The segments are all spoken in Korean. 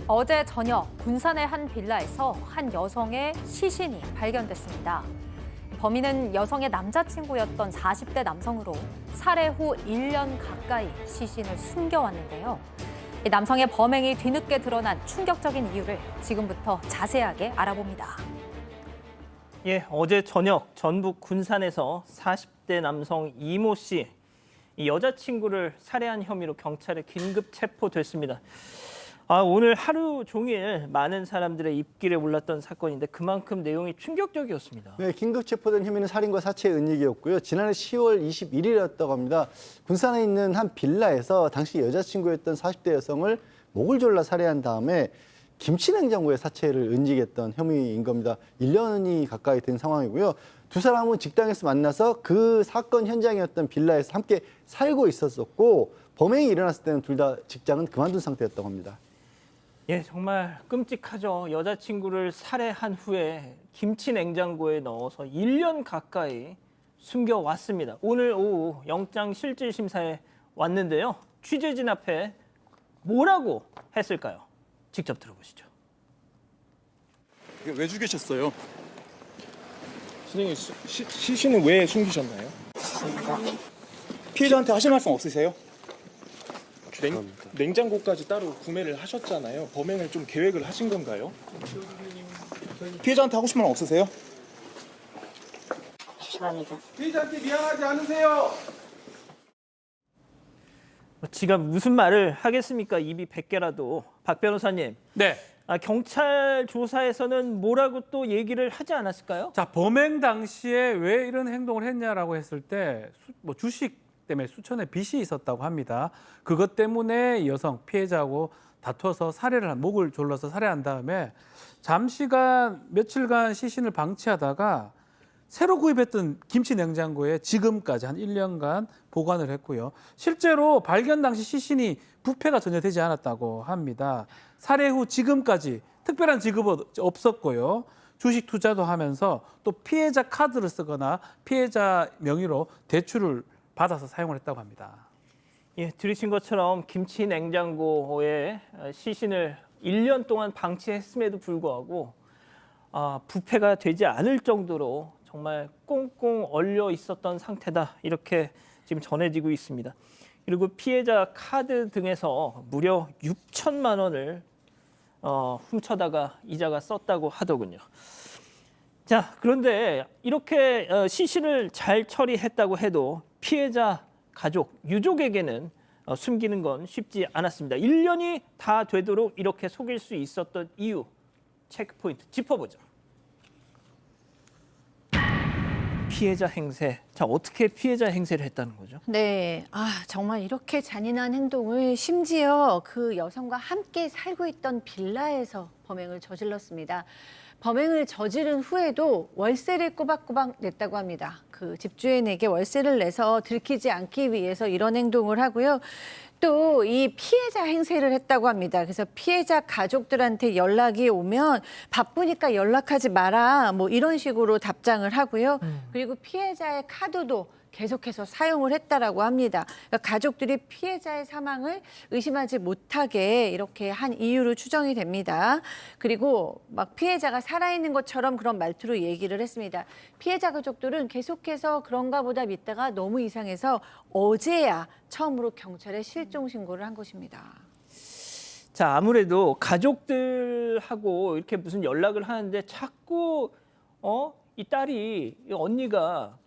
어제 저녁 군산의 한 빌라에서 한 여성의 시신이 발견됐습니다. 범인은 여성의 남자친구였던 40대 남성으로 살해 후 1년 가까이 시신을 숨겨왔는데요. 이 남성의 범행이 뒤늦게 드러난 충격적인 이유를 지금부터 자세하게 알아봅니다. 예, 어제 저녁 전북 군산에서 40대 남성 이모 씨, 이 여자친구를 살해한 혐의로 경찰에 긴급 체포됐습니다. 오늘 하루 종일 많은 사람들의 입길에 올랐던 사건인데 그만큼 내용이 충격적이었습니다. 네, 긴급 체포된 혐의는 살인과 사체의 은닉이었고요. 지난해 10월 21일이었다고 합니다. 군산에 있는 한 빌라에서 당시 여자친구였던 40대 여성을 목을 졸라 살해한 다음에 김치 냉장고에 사체를 은닉했던 혐의인 겁니다. 1년이 가까이 된 상황이고요. 두 사람은 직장에서 만나서 그 사건 현장이었던 빌라에서 함께 살고 있었었고 범행이 일어났을 때는 둘 다 직장은 그만둔 상태였다고 합니다. 예, 정말 끔찍하죠. 여자친구를 살해한 후에 김치 냉장고에 넣어서 1년 가까이 숨겨왔습니다. 오늘 오후 영장실질심사에 왔는데요. 취재진 앞에 뭐라고 했을까요? 직접 들어보시죠. 왜 죽이셨어요? 선생님, 시신은 왜 숨기셨나요? 피해자한테 하실 말씀 없으세요? 냉장고까지 따로 구매를 하셨잖아요. 범행을 좀 계획을 하신 건가요? 피해자한테 하고 싶은 말 없으세요? 죄송합니다. 피해자한테 미안하지 않으세요? 지가 무슨 말을 하겠습니까? 입이 100개라도. 박 변호사님. 네. 경찰 조사에서는 뭐라고 또 얘기를 하지 않았을까요? 자, 범행 당시에 왜 이런 행동을 했냐라고 했을 때 주식 때문에 수천의 빚이 있었다고 합니다. 그것 때문에 여성 피해자하고 다퉈서 목을 졸라서 살해한 다음에 잠시간 며칠간 시신을 방치하다가 새로 구입했던 김치 냉장고에 지금까지 한 1년간 보관을 했고요. 실제로 발견 당시 시신이 부패가 전혀 되지 않았다고 합니다. 살해 후 지금까지 특별한 지급은 없었고요. 주식 투자도 하면서 또 피해자 카드를 쓰거나 피해자 명의로 대출을 받아서 사용을 했다고 합니다. 예, 들으신 것처럼 김치 냉장고에 시신을 1년 동안 방치했음에도 불구하고 부패가 되지 않을 정도로 정말 꽁꽁 얼려 있었던 상태다, 이렇게 지금 전해지고 있습니다. 그리고 피해자 카드 등에서 무려 6천만 원을 훔쳐다가 이자가 썼다고 하더군요. 자, 그런데 이렇게 시신을 잘 처리했다고 해도 피해자 가족, 유족에게는 숨기는 건 쉽지 않았습니다. 1년이 다 되도록 이렇게 속일 수 있었던 이유, 체크포인트 짚어보죠. 피해자 행세. 자, 어떻게 피해자 행세를 했다는 거죠? 네, 정말 이렇게 잔인한 행동을 심지어 그 여성과 함께 살고 있던 빌라에서 범행을 저질렀습니다. 범행을 저지른 후에도 월세를 꼬박꼬박 냈다고 합니다. 그 집주인에게 월세를 내서 들키지 않기 위해서 이런 행동을 하고요. 또 이 피해자 행세를 했다고 합니다. 그래서 피해자 가족들한테 연락이 오면 바쁘니까 연락하지 마라, 뭐 이런 식으로 답장을 하고요. 그리고 피해자의 카드도 계속해서 사용을 했다라고 합니다. 그러니까 가족들이 피해자의 사망을 의심하지 못하게 이렇게 한 이유로 추정이 됩니다. 그리고 막 피해자가 살아있는 것처럼 그런 말투로 얘기를 했습니다. 피해자 가족들은 계속해서 그런가 보다 믿다가 너무 이상해서 어제야 처음으로 경찰에 실종 신고를 한 것입니다. 자, 아무래도 가족들하고 이렇게 무슨 연락을 하는데 자꾸 이 딸이, 이 언니가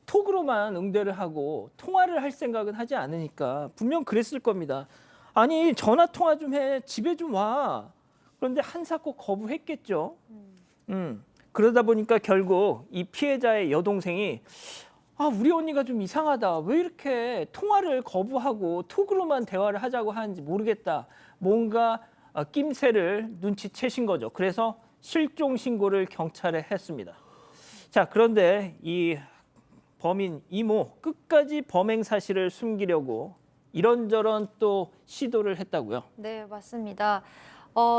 톡으로만 응대를 하고 통화를 할 생각은 하지 않으니까 분명 그랬을 겁니다. 아니, 전화 통화 좀 해, 집에 좀 와. 그런데 한사코 거부했겠죠. 그러다 보니까 결국 이 피해자의 여동생이 우리 언니가 좀 이상하다, 왜 이렇게 통화를 거부하고 톡으로만 대화를 하자고 하는지 모르겠다, 뭔가 낌새를 눈치채신 거죠. 그래서 실종 신고를 경찰에 했습니다. 자, 그런데 이 범인 이모 끝까지 범행 사실을 숨기려고 이런저런 또 시도를 했다고요? 네, 맞습니다.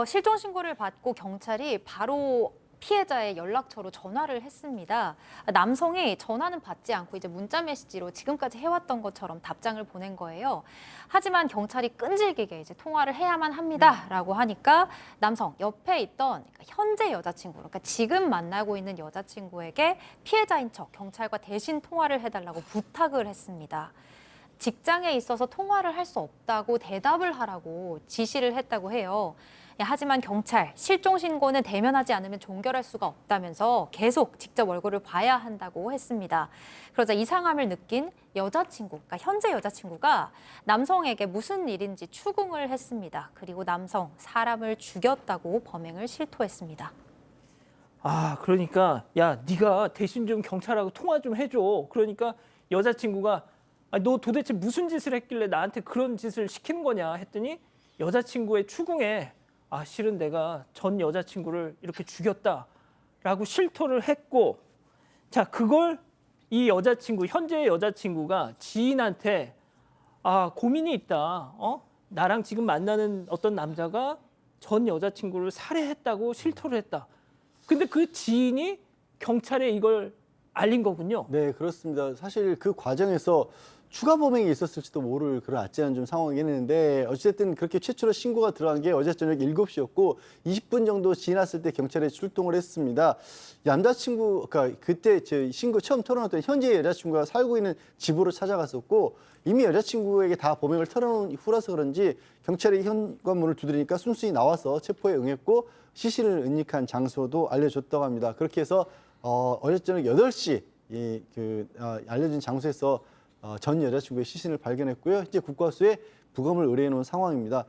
실종 신고를 받고 경찰이 바로 피해자의 연락처로 전화를 했습니다. 남성이 전화는 받지 않고 이제 문자 메시지로 지금까지 해왔던 것처럼 답장을 보낸 거예요. 하지만 경찰이 끈질기게 이제 통화를 해야만 합니다라고 하니까 남성 옆에 있던 현재 여자친구, 그러니까 지금 만나고 있는 여자친구에게 피해자인 척 경찰과 대신 통화를 해달라고 부탁을 했습니다. 직장에 있어서 통화를 할 수 없다고 대답을 하라고 지시를 했다고 해요. 하지만 경찰, 실종 신고는 대면하지 않으면 종결할 수가 없다면서 계속 직접 얼굴을 봐야 한다고 했습니다. 그러자 이상함을 느낀 여자친구, 그러니까 현재 여자친구가 남성에게 무슨 일인지 추궁을 했습니다. 그리고 남성, 사람을 죽였다고 범행을 실토했습니다. 아, 그러니까 야, 네가 대신 좀 경찰하고 통화 좀 해줘. 그러니까 여자친구가 아, 너 도대체 무슨 짓을 했길래 나한테 그런 짓을 시키는 거냐 했더니 여자친구의 추궁에 아, 실은 내가 전 여자친구를 이렇게 죽였다라고 실토를 했고, 자, 그걸 이 여자친구, 현재의 여자친구가 지인한테 아, 고민이 있다. 나랑 지금 만나는 어떤 남자가 전 여자친구를 살해했다고 실토를 했다. 근데 그 지인이 경찰에 이걸 알린 거군요. 네, 그렇습니다. 사실 그 과정에서 추가 범행이 있었을지도 모를 그런 아찔한 좀 상황이긴 했는데 어쨌든 그렇게 최초로 신고가 들어간 게 어제 저녁 7시였고 20분 정도 지났을 때 경찰에 출동을 했습니다. 남자친구, 그러니까 그때 제 신고 처음 털어놓았던 현재 여자친구가 살고 있는 집으로 찾아갔었고 이미 여자친구에게 다 범행을 털어놓은 후라서 그런지 경찰이 현관문을 두드리니까 순순히 나와서 체포에 응했고 시신을 은닉한 장소도 알려줬다고 합니다. 그렇게 해서 어제 저녁 8시 알려진 장소에서 전 여자친구의 시신을 발견했고요. 이제 국과수에 부검을 의뢰해 놓은 상황입니다.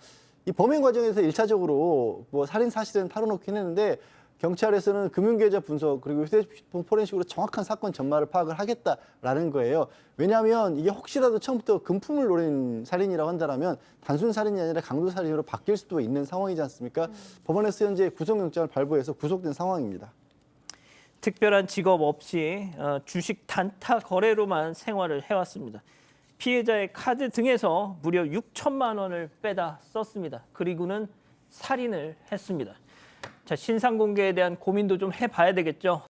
이 범행 과정에서 1차적으로 뭐 살인 사실은 털어놓긴 했는데 경찰에서는 금융계좌 분석 그리고 휴대폰 포렌식으로 정확한 사건 전말을 파악을 하겠다라는 거예요. 왜냐하면 이게 혹시라도 처음부터 금품을 노린 살인이라고 한다면 단순 살인이 아니라 강도 살인으로 바뀔 수도 있는 상황이지 않습니까? 법원에서 현재 구속영장을 발부해서 구속된 상황입니다. 특별한 직업 없이 주식 단타 거래로만 생활을 해왔습니다. 피해자의 카드 등에서 무려 6천만 원을 빼다 썼습니다. 그리고는 살인을 했습니다. 자, 신상 공개에 대한 고민도 좀 해봐야 되겠죠.